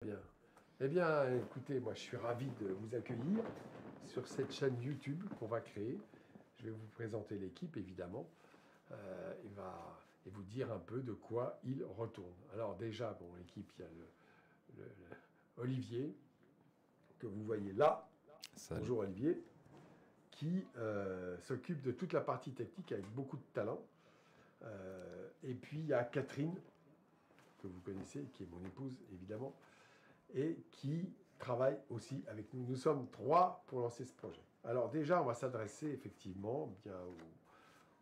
Bien. Eh bien, écoutez, moi je suis ravi de vous accueillir sur cette chaîne YouTube qu'on va créer. Je vais vous présenter l'équipe, évidemment, et vous dire un peu de quoi il retourne. Alors déjà, bon, l'équipe, il y a Olivier, que vous voyez là. Salut. Bonjour Olivier, qui s'occupe de toute la partie technique avec beaucoup de talent. Et puis il y a Catherine, que vous connaissez, qui est mon épouse, évidemment, et qui travaille aussi avec nous. Nous sommes 3 pour lancer ce projet. Alors déjà, on va s'adresser effectivement bien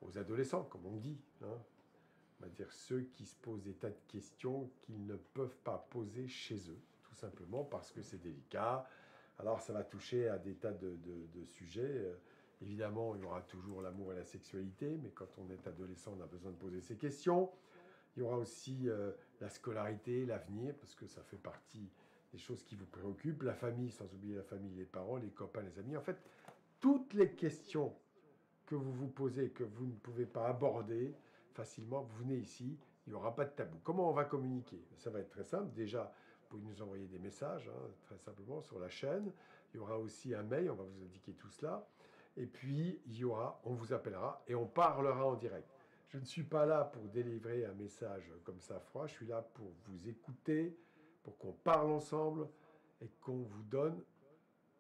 aux adolescents, comme on dit. Hein. On va dire ceux qui se posent des tas de questions qu'ils ne peuvent pas poser chez eux, tout simplement parce que c'est délicat. Alors ça va toucher à des tas de sujets. Évidemment, il y aura toujours l'amour et la sexualité, mais quand on est adolescent, on a besoin de poser ces questions. Il y aura aussi la scolarité, l'avenir, parce que ça fait partie des choses qui vous préoccupent. La famille, sans oublier la famille, les parents, les copains, les amis. En fait, toutes les questions que vous vous posez, que vous ne pouvez pas aborder facilement, vous venez ici, il n'y aura pas de tabou. Comment on va communiquer? Ça va être très simple. Déjà, vous pouvez nous envoyer des messages, hein, très simplement, sur la chaîne. Il y aura aussi un mail, on va vous indiquer tout cela. Et puis, on vous appellera et on parlera en direct. Je ne suis pas là pour délivrer un message comme ça froid, je suis là pour vous écouter, pour qu'on parle ensemble et qu'on vous donne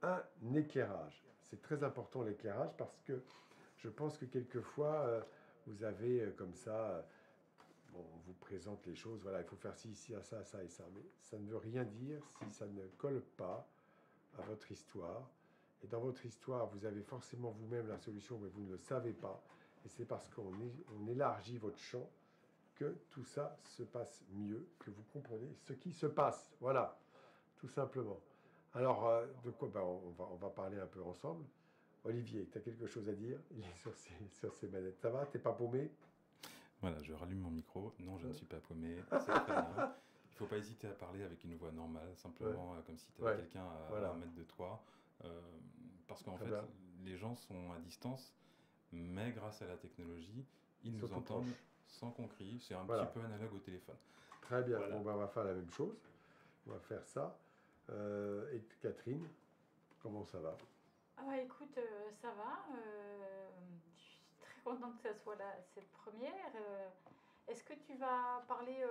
un éclairage. C'est très important l'éclairage parce que je pense que quelquefois, vous avez comme ça, bon, on vous présente les choses, voilà, il faut faire ci, ci, ça, ça et ça, mais ça ne veut rien dire si ça ne colle pas à votre histoire. Et dans votre histoire, vous avez forcément vous-même la solution, mais vous ne le savez pas. Et c'est parce qu'on élargit votre champ que tout ça se passe mieux, que vous comprenez ce qui se passe. Voilà, tout simplement. Alors, de quoi on va parler un peu ensemble. Olivier, tu as quelque chose à dire? Il est sur ses manettes. Ça va? T'es pas paumé? Voilà, je rallume mon micro. Non, je ne suis pas paumé. C'est très bien. Il ne faut pas hésiter à parler avec une voix normale, Ouais, simplement comme si tu avais ouais, quelqu'un à un voilà. mètre de toi. Euh, Parce qu'en Très fait, bien. les gens sont à distance, mais grâce à la technologie, ils Ils sont nous tout entendent proches. sans qu'on crie. C'est un petit Voilà. peu analogue au téléphone. Très bien. Bon, Voilà. ben, on va faire la même chose. On va faire ça. Et Catherine, comment ça va? Ah bah écoute, ça va. Je suis très contente que ça soit cette première. Est-ce que tu vas parler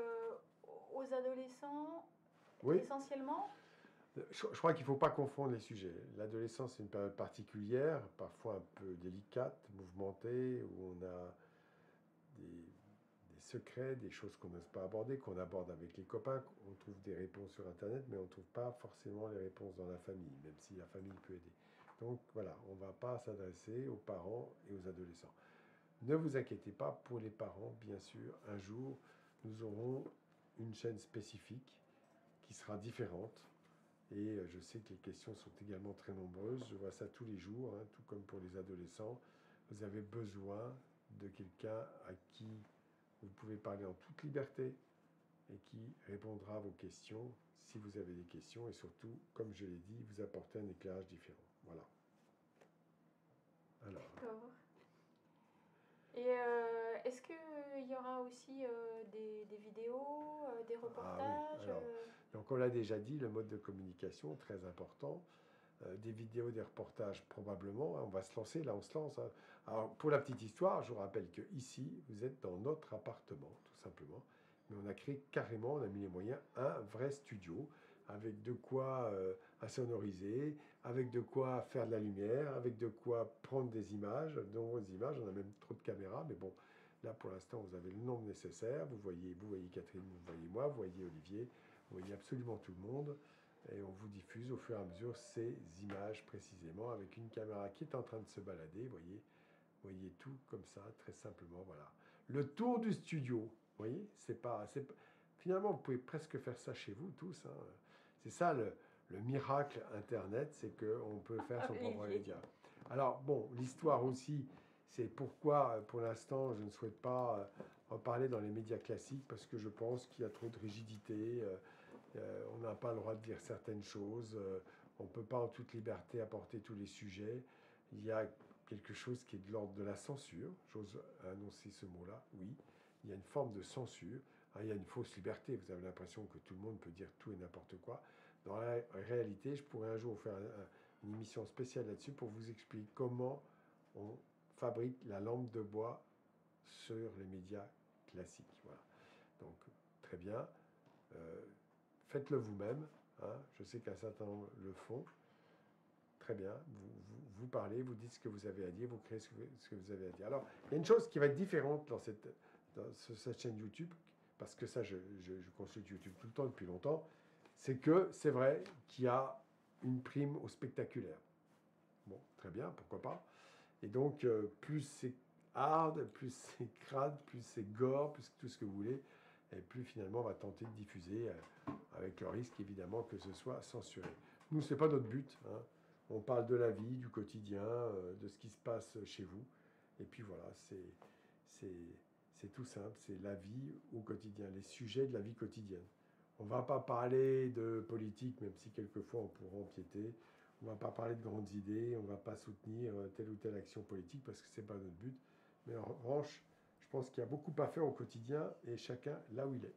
aux adolescents Oui. essentiellement? Je crois qu'il ne faut pas confondre les sujets. L'adolescence, c'est une période particulière, parfois un peu délicate, mouvementée, où on a des secrets, des choses qu'on n'ose pas aborder, qu'on aborde avec les copains. On trouve des réponses sur Internet, mais on ne trouve pas forcément les réponses dans la famille, même si la famille peut aider. Donc voilà, on ne va pas s'adresser aux parents et aux adolescents. Ne vous inquiétez pas pour les parents, bien sûr. Un jour, nous aurons une chaîne spécifique qui sera différente. Et je sais que les questions sont également très nombreuses. Je vois ça tous les jours, hein, tout comme pour les adolescents. Vous avez besoin de quelqu'un à qui vous pouvez parler en toute liberté et qui répondra à vos questions si vous avez des questions. Et surtout, comme je l'ai dit, vous apporter un éclairage différent. Voilà. Alors, D'accord. Et est-ce qu'il y aura aussi des vidéos, des ah oui, reportages alors, donc on l'a déjà dit, le mode de communication, très important. Des vidéos, des reportages probablement. Hein, on va se lancer, là on se lance. Hein. Alors pour la petite histoire, je vous rappelle que ici, vous êtes dans notre appartement, tout simplement. Mais on a créé carrément, on a mis les moyens, un vrai studio avec de quoi insonoriser, avec de quoi faire de la lumière, avec de quoi prendre des images, de nombreuses images. On a même trop de caméras, mais bon, là pour l'instant, vous avez le nombre nécessaire. Vous voyez Catherine, vous voyez moi, vous voyez Olivier, vous voyez absolument tout le monde. Et on vous diffuse au fur et à mesure ces images précisément avec une caméra qui est en train de se balader. Voyez tout comme ça, très simplement. Voilà. Le tour du studio. Vous voyez, finalement, vous pouvez presque faire ça chez vous tous. Hein. C'est ça le miracle Internet, c'est qu'on peut faire son propre Olivier? média. Alors, bon, l'histoire aussi, c'est pourquoi, pour l'instant, je ne souhaite pas en parler dans les médias classiques, parce que je pense qu'il y a trop de rigidité. On n'a pas le droit de dire certaines choses. On ne peut pas en toute liberté apporter tous les sujets. Il y a quelque chose qui est de l'ordre de la censure. J'ose annoncer ce mot-là, oui. Il y a une forme de censure. Il y a une fausse liberté. Vous avez l'impression que tout le monde peut dire tout et n'importe quoi. Dans la réalité, je pourrais un jour faire une émission spéciale là-dessus pour vous expliquer comment on fabrique la lampe de bois sur les médias classiques. Voilà. Donc, très bien. Faites-le vous-même. Hein. Je sais qu'un certain nombre le font. Très bien. Vous parlez, vous dites ce que vous avez à dire, vous créez ce que vous avez à dire. Alors, il y a une chose qui va être différente dans cette chaîne YouTube, parce que ça, je consulte YouTube tout le temps, depuis longtemps, c'est que c'est vrai qu'il y a une prime au spectaculaire. Bon, très bien, pourquoi pas. Et donc, plus c'est hard, plus c'est crade, plus c'est gore, plus tout ce que vous voulez, et plus finalement on va tenter de diffuser, avec le risque évidemment que ce soit censuré. Nous, ce n'est pas notre but. Hein. On parle de la vie, du quotidien, de ce qui se passe chez vous. Et puis voilà, c'est tout simple, c'est la vie au quotidien, les sujets de la vie quotidienne. On ne va pas parler de politique, même si quelquefois on pourra empiéter. On ne va pas parler de grandes idées, on ne va pas soutenir telle ou telle action politique parce que ce n'est pas notre but. Mais en revanche, je pense qu'il y a beaucoup à faire au quotidien et chacun là où il est.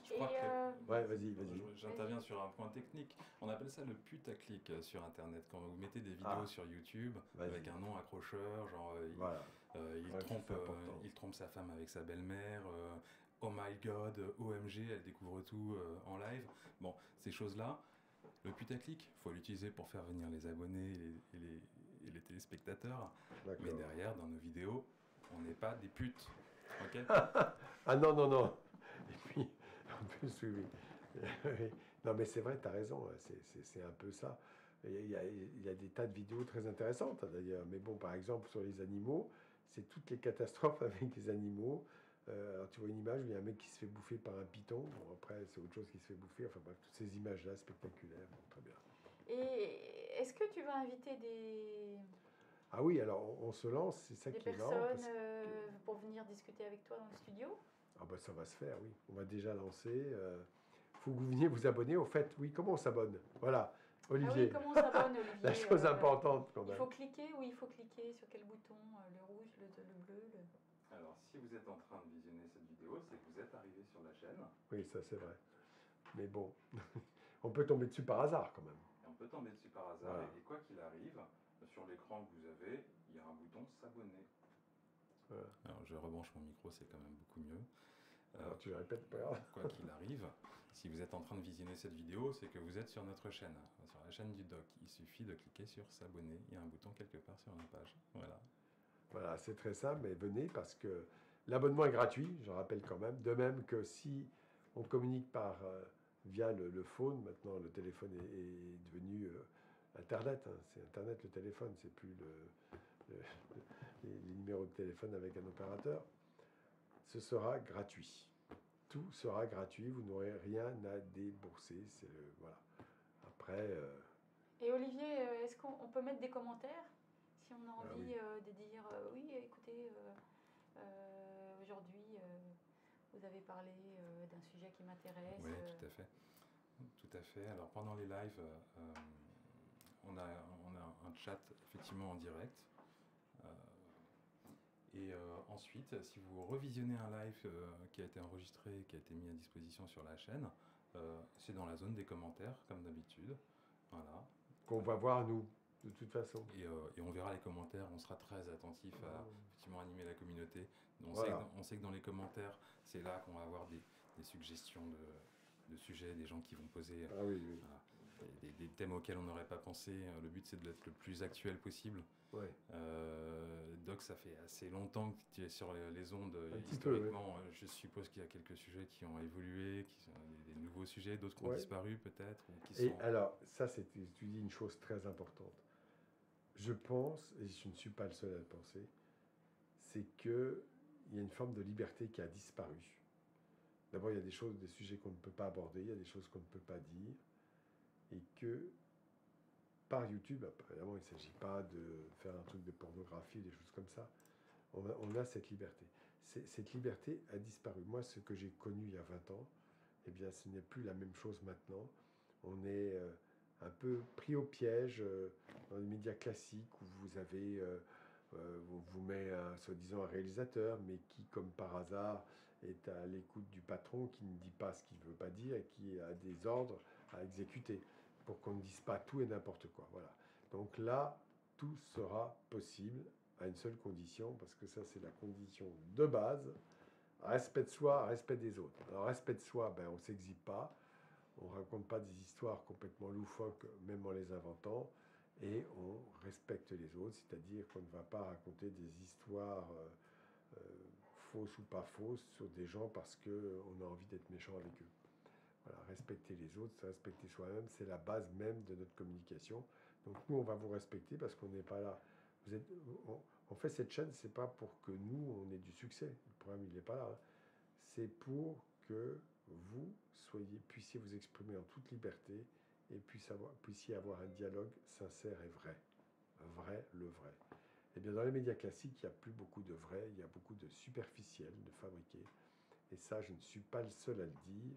Je crois que... Ouais, vas-y. J'interviens sur un point technique. On appelle ça le putaclic sur Internet. Quand vous mettez des vidéos sur YouTube avec un nom accrocheur, genre il trompe sa femme avec sa belle-mère, oh my god, OMG, elle découvre tout en live. Bon, ces choses-là, le putaclic, il faut l'utiliser pour faire venir les abonnés et les téléspectateurs. Mais derrière, dans nos vidéos, on n'est pas des putes. Okay. Ah non. Et puis, en plus, oui. Non, mais c'est vrai, tu as raison, c'est un peu ça. Il y a des tas de vidéos très intéressantes, d'ailleurs. Mais bon, par exemple, sur les animaux, c'est toutes les catastrophes avec les animaux. Alors, tu vois une image où il y a un mec qui se fait bouffer par un python. Bon, après, c'est autre chose qui se fait bouffer. Enfin, bref, toutes ces images-là, spectaculaires. Bon, très bien. Et est-ce que tu vas inviter des... Ah oui, alors on se lance, c'est ça qui est marrant. Des personnes pour venir discuter avec toi dans le studio? Ah ben ça va se faire, oui. On va déjà lancer. Faut que vous veniez vous abonner. Au fait, oui, comment on s'abonne? Voilà, Olivier. Ah oui, comment on s'abonne, Olivier? La chose importante quand même. Il faut cliquer, oui, il faut cliquer sur quel bouton? Le rouge, le bleu Alors, si vous êtes en train de visionner cette vidéo, c'est que vous êtes arrivé sur la chaîne. Oui, ça c'est vrai. Mais bon, on peut tomber dessus par hasard quand même. Et on peut tomber dessus par hasard. Voilà. Et quoi qu'il arrive, sur l'écran que vous avez, il y a un bouton s'abonner. Voilà. Alors, je rebranche mon micro, c'est quand même beaucoup mieux. Alors, tu le répètes, pas grave. Quoi qu'il arrive, si vous êtes en train de visionner cette vidéo, c'est que vous êtes sur notre chaîne, sur la chaîne du doc. Il suffit de cliquer sur s'abonner. Il y a un bouton quelque part sur la page. Voilà. Voilà, c'est très simple, mais venez parce que l'abonnement est gratuit, je rappelle quand même. De même que si on communique via le phone, maintenant le téléphone est devenu Internet. Hein, c'est Internet le téléphone, c'est plus les numéros de téléphone avec un opérateur. Ce sera gratuit. Tout sera gratuit, vous n'aurez rien à débourser. Voilà. Après. Et Olivier, est-ce qu'on peut mettre des commentaires si on a envie de dire oui, écoutez, aujourd'hui vous avez parlé d'un sujet qui m'intéresse. Oui, tout à fait. Tout à fait. Alors pendant les lives, on a un chat effectivement en direct. Et ensuite, si vous revisionnez un live qui a été enregistré, qui a été mis à disposition sur la chaîne, c'est dans la zone des commentaires, comme d'habitude. Voilà. Qu'on va voir, nous, de toute façon. Et on verra les commentaires, on sera très attentif à effectivement animer la communauté. On sait que dans les commentaires, c'est là qu'on va avoir des suggestions de sujets, des gens qui vont poser des thèmes auxquels on n'aurait pas pensé. Le but, c'est d'être le plus actuel possible. Ouais. Doc, ça fait assez longtemps que tu es sur les ondes. Historiquement, je suppose qu'il y a quelques sujets qui ont évolué, qui sont des nouveaux sujets, d'autres qui ont disparu peut-être. Alors, ça, tu dis une chose très importante. Je pense, et je ne suis pas le seul à le penser, c'est qu'il y a une forme de liberté qui a disparu. D'abord, il y a des sujets qu'on ne peut pas aborder, il y a des choses qu'on ne peut pas dire, et que par YouTube, évidemment, il ne s'agit pas de faire un truc de pornographie, des choses comme ça. On a cette liberté. Cette liberté a disparu. Moi, ce que j'ai connu il y a 20 ans, eh bien, ce n'est plus la même chose maintenant. On est un peu pris au piège dans les médias classiques où vous avez vous met soi-disant un réalisateur, mais qui, comme par hasard, est à l'écoute du patron, qui ne dit pas ce qu'il ne veut pas dire et qui a des ordres à exécuter, pour qu'on ne dise pas tout et n'importe quoi. Voilà. Donc là, tout sera possible à une seule condition, parce que ça, c'est la condition de base. Respect de soi, respect des autres. Alors, respect de soi, ben, on ne s'exhibe pas, on ne raconte pas des histoires complètement loufoques, même en les inventant, et on respecte les autres, c'est-à-dire qu'on ne va pas raconter des histoires fausses ou pas fausses sur des gens parce qu'on a envie d'être méchant avec eux. Voilà, respecter les autres, respecter soi-même, c'est la base même de notre communication. Donc nous, on va vous respecter parce qu'on n'est pas là. Vous êtes, on fait cette chaîne, c'est pas pour que nous, on ait du succès. Le problème, il n'est pas là. Hein. C'est pour que vous puissiez vous exprimer en toute liberté et puissiez avoir un dialogue sincère et vrai. Vrai, le vrai. Eh bien, dans les médias classiques, il n'y a plus beaucoup de vrai, il y a beaucoup de superficiel, de fabriqué. Et ça, je ne suis pas le seul à le dire.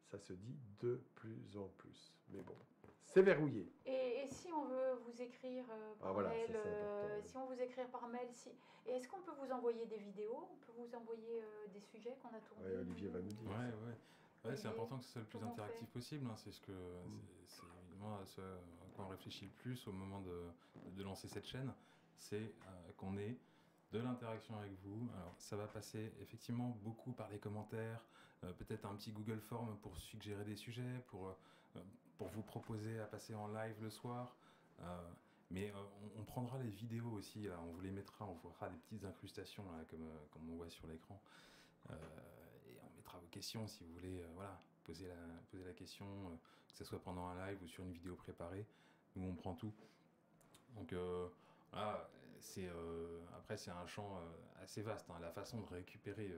Ça se dit de plus en plus. Mais bon, c'est verrouillé. Et si on veut vous écrire par voilà, mail, important, si on veut vous écrire par mail, et est-ce qu'on peut vous envoyer des vidéos? On peut vous envoyer des sujets qu'on a tournés? Ouais, Olivier va nous dire. Ouais, c'est important que ce soit le plus Comment interactif possible. Hein. C'est c'est évidemment à quoi on réfléchit le plus au moment de lancer cette chaîne, c'est qu'on ait de l'interaction avec vous. Alors, ça va passer effectivement beaucoup par les commentaires, peut-être un petit Google Form pour suggérer des sujets, pour vous proposer à passer en live le soir. Mais on prendra les vidéos aussi, là, on vous les mettra, on fera des petites incrustations là, comme on voit sur l'écran. Et on mettra vos questions si vous voulez poser la question, que ce soit pendant un live ou sur une vidéo préparée. Nous, on prend tout. Donc voilà, après, c'est un champ assez vaste. Hein. La façon de récupérer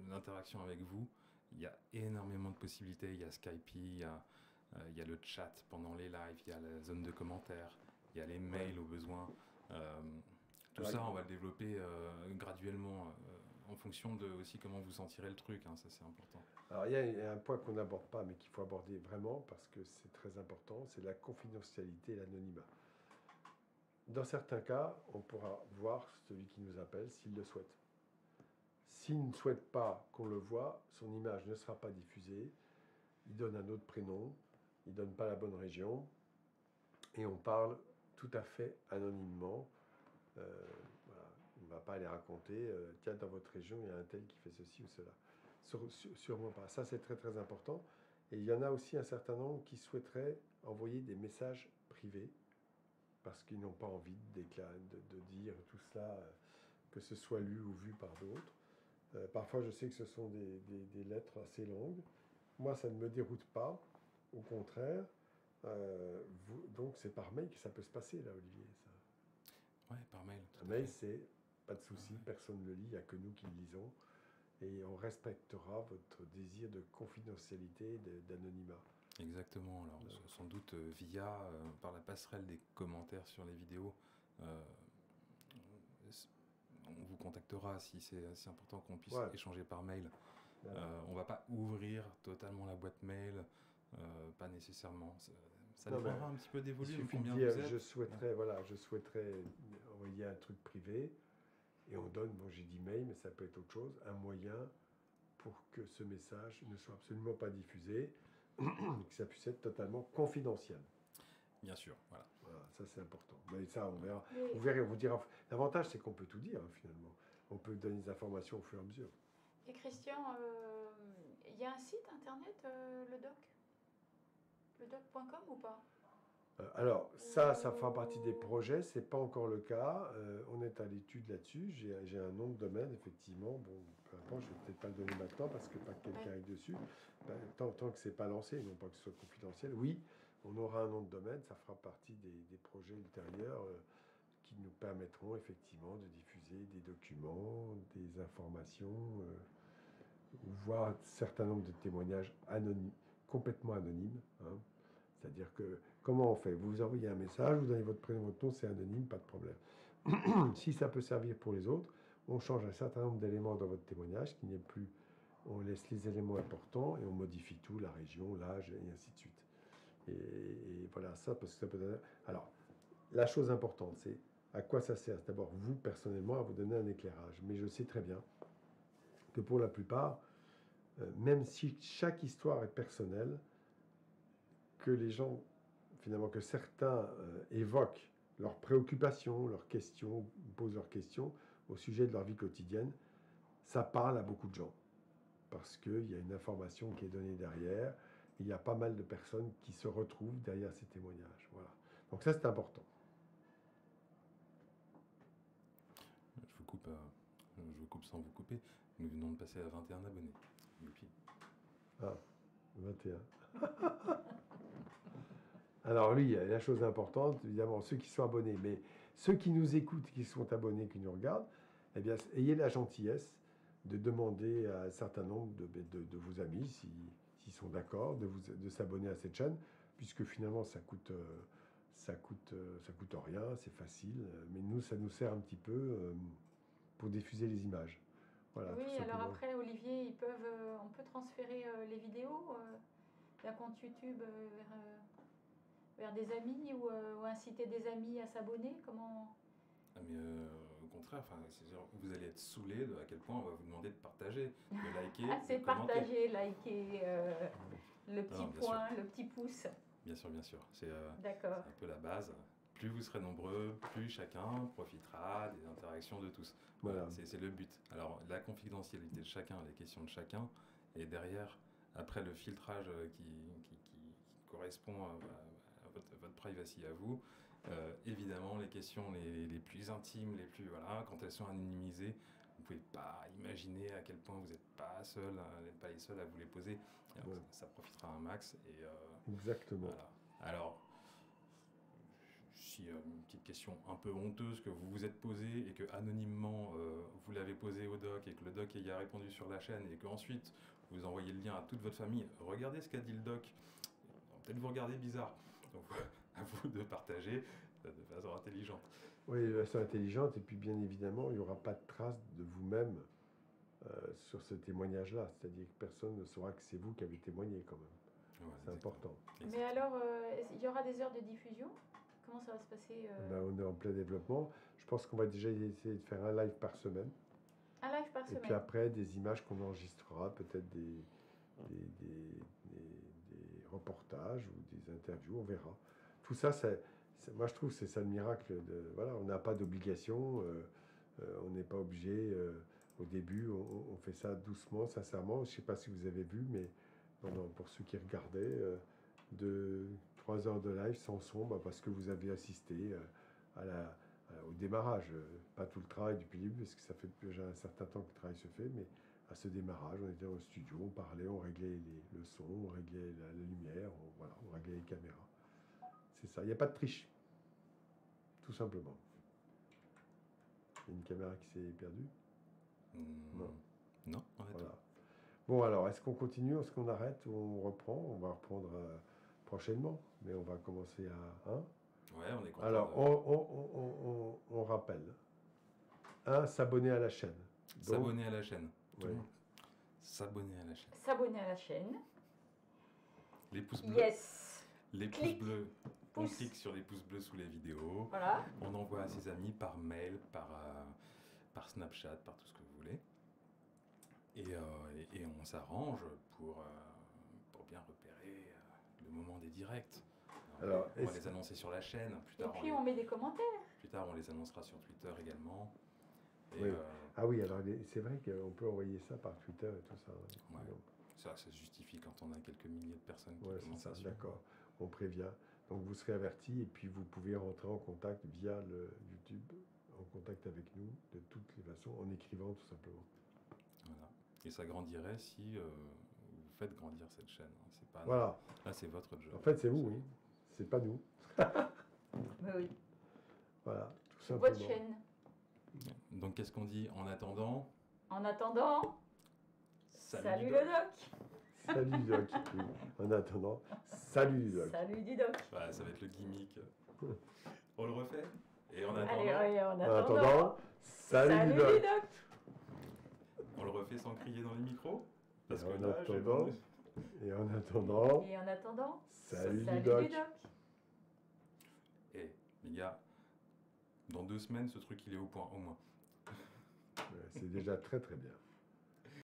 l'interaction avec vous, il y a énormément de possibilités. Il y a Skype, il y a le chat pendant les lives, il y a la zone de commentaires, il y a les mails au besoin. Tout ça, on va le développer graduellement en fonction de aussi comment vous sentirez le truc. Hein, ça, c'est important. Alors, il y a un point qu'on n'aborde pas, mais qu'il faut aborder vraiment, parce que c'est très important, c'est la confidentialité et l'anonymat. Dans certains cas, on pourra voir celui qui nous appelle s'il le souhaite. S'il ne souhaite pas qu'on le voie, son image ne sera pas diffusée. Il donne un autre prénom, il ne donne pas la bonne région, et on parle tout à fait anonymement. Voilà. On ne va pas aller raconter, tiens, dans votre région, il y a un tel qui fait ceci ou cela. Sûrement pas. Ça, c'est très très important. Et il y en a aussi un certain nombre qui souhaiteraient envoyer des messages privés parce qu'ils n'ont pas envie de dire tout cela, que ce soit lu ou vu par d'autres. Parfois, je sais que ce sont des lettres assez longues. Moi, ça ne me déroute pas. Au contraire. Donc, c'est par mail que ça peut se passer, là, Olivier. Ça. Ouais, par mail. Un mail, c'est pas de souci, personne ne le lit, il n'y a que nous qui le lisons. Et on respectera votre désir de confidentialité, d'anonymat. Exactement. Alors, sans doute par la passerelle des commentaires sur les vidéos, on vous contactera si c'est important qu'on puisse échanger par mail. On ne va pas ouvrir totalement la boîte mail, pas nécessairement. Ça dépendra un petit peu des volumes. Combien vous êtes. Je souhaiterais envoyer un truc privé. Et on donne, bon j'ai dit mail, mais ça peut être autre chose, un moyen pour que ce message ne soit absolument pas diffusé, que ça puisse être totalement confidentiel. Bien sûr, voilà. Ça c'est important. Mais ça, on verra. Vous verrez, on vous dira. L'avantage, c'est qu'on peut tout dire, finalement. On peut donner des informations au fur et à mesure. Et Christian, il y a un site internet, le doc ledoc.com ou pas? Alors, ça fera partie des projets, c'est pas encore le cas. On est à l'étude là-dessus. J'ai un nom de domaine, effectivement. Bon, peu importe, je vais peut-être pas le donner maintenant parce que pas quelqu'un est dessus. Tant que c'est pas lancé, non pas que ce soit confidentiel. Oui, on aura un nom de domaine, ça fera partie des projets ultérieurs qui nous permettront effectivement de diffuser des documents, des informations, voire un certain nombre de témoignages anonymes, complètement anonymes. Hein. C'est-à-dire que, comment on fait? Vous envoyez un message, vous donnez votre prénom, votre nom, c'est anonyme, pas de problème. Si ça peut servir pour les autres, on change un certain nombre d'éléments dans votre témoignage, qui n'est plus... On laisse les éléments importants et on modifie tout, la région, l'âge, et ainsi de suite. Et voilà, ça, parce que ça peut... Alors, la chose importante, c'est à quoi ça sert? D'abord, vous, personnellement, à vous donner un éclairage. Mais je sais très bien que pour la plupart, même si chaque histoire est personnelle, que les gens, finalement, que certains évoquent leurs préoccupations, leurs questions, posent leurs questions au sujet de leur vie quotidienne, ça parle à beaucoup de gens. Parce qu'il y a une information qui est donnée derrière. Il y a pas mal de personnes qui se retrouvent derrière ces témoignages. Voilà. Donc ça, c'est important. Je vous coupe sans vous couper. Nous venons de passer à 21 abonnés. Youpi. Ah, 21. Alors oui, la chose importante, évidemment, ceux qui sont abonnés, mais ceux qui nous écoutent, qui sont abonnés, qui nous regardent, eh bien, ayez la gentillesse de demander à un certain nombre de vos amis, s'ils sont d'accord, de s'abonner à cette chaîne, puisque finalement, ça coûte rien, c'est facile, mais nous, ça nous sert un petit peu pour diffuser les images. Voilà, Oui, tout alors simplement. après, Olivier, on peut transférer les vidéos d'un compte YouTube vers des amis ou inciter des amis à s'abonner. Comment? Ah, mais au contraire, vous allez être saoulé de à quel point on va vous demander de partager, de liker, Ah, c'est de commenter. partager, liker, le petit Non, bien point, le petit pouce. Bien sûr, bien sûr. C'est D'accord. un peu la base. Plus vous serez nombreux, plus chacun profitera des interactions de tous. Voilà. C'est le but. Alors, la confidentialité de chacun, les questions de chacun, et derrière, après le filtrage qui correspond à votre privacy à vous, évidemment, les questions les plus intimes, les plus, voilà, quand elles sont anonymisées, vous ne pouvez pas imaginer à quel point vous n'êtes pas seul, n'êtes pas les seuls à vous les poser. Alors, Ouais. ça profitera un max. Exactement. Voilà. Alors, si une petite question un peu honteuse que vous vous êtes posée et que anonymement vous l'avez posée au doc et que le doc y a répondu sur la chaîne et qu'ensuite vous envoyez le lien à toute votre famille, regardez ce qu'a dit le doc. Peut-être vous regardez bizarre. Donc à vous de partager de façon intelligente. Oui, de façon intelligente, et puis bien évidemment, il n'y aura pas de trace de vous-même sur ce témoignage-là. C'est-à-dire que personne ne saura que c'est vous qui avez témoigné quand même. Ouais, c'est exactement. important. Mais alors, il y aura des heures de diffusion? Comment ça va se passer Ben, on est en plein développement. Je pense qu'on va déjà essayer de faire un live par semaine. Un live par Et semaine? puis après, des images qu'on enregistrera, peut-être des reportages ou des interviews, on verra. Tout ça, moi je trouve que c'est ça le miracle. Voilà, on n'a pas d'obligation, on n'est pas obligé. Au début, on fait ça doucement, sincèrement. Je ne sais pas si vous avez vu, mais pour ceux qui regardaient, 3 heures de live sans son, parce que vous avez assisté au démarrage. Pas tout le travail depuis le début, parce que ça fait déjà un certain temps que le travail se fait, mais à ce démarrage, on était au studio, on parlait, on réglait le son, on réglait la lumière, on réglait les caméras. C'est ça, il n'y a pas de triche, tout simplement. Il y a une caméra qui s'est perdue? Non. Non, on a Voilà. tout. Bon, alors, est-ce qu'on continue, est-ce qu'on arrête ou on reprend? On va reprendre prochainement, mais on va commencer à 1. Ouais, on est content. Alors, on rappelle. 1, s'abonner à la chaîne. S'abonner à la chaîne. Ouais. S'abonner à la chaîne. S'abonner à la chaîne. Les pouces bleus. Yes. Les pouces Clique. bleus. On Pouce. clique sur les pouces bleus sous les vidéos. Voilà. On envoie à ses amis par mail, par Snapchat, par tout ce que vous voulez. Et on s'arrange pour bien repérer le moment des directs. Alors, on va les annoncer sur la chaîne. Plus Et tard, puis on met des commentaires. Plus tard, on les annoncera sur Twitter également. Et, Oui. Ah oui, alors c'est vrai qu'on peut envoyer ça par Twitter et tout ça. Ouais. Ça se justifie quand on a quelques milliers de personnes qui Ouais, commencent c'est à ça, suivre. d'accord. On prévient. Donc vous serez avertis et puis vous pouvez rentrer en contact via le YouTube, en contact avec nous de toutes les façons, en écrivant tout simplement. Voilà. Et ça grandirait si vous faites grandir cette chaîne. C'est pas, Voilà. Là, c'est votre job. En fait, c'est vous, oui. C'est pas nous. Mais oui. Voilà, tout C'est simplement. votre chaîne. Donc, qu'est-ce qu'on dit en attendant? En attendant, salut Ludoc. le doc. Salut Ludoc. Oui. En attendant, salut Ludoc. Salut Ludoc. Voilà, ça va être le gimmick. On le refait? Et en attendant, Allez, ouais, en En attendant, attendant, salut Ludoc. Ludoc. on le refait sans crier dans les micros? Parce Et que en là, j'ai attendant, vendu- Et en attendant, Et en attendant, salut salut Ludoc. Ludoc. Eh, les gars, Dans 2 semaines, ce truc, il est au point, au moins. C'est déjà très très bien.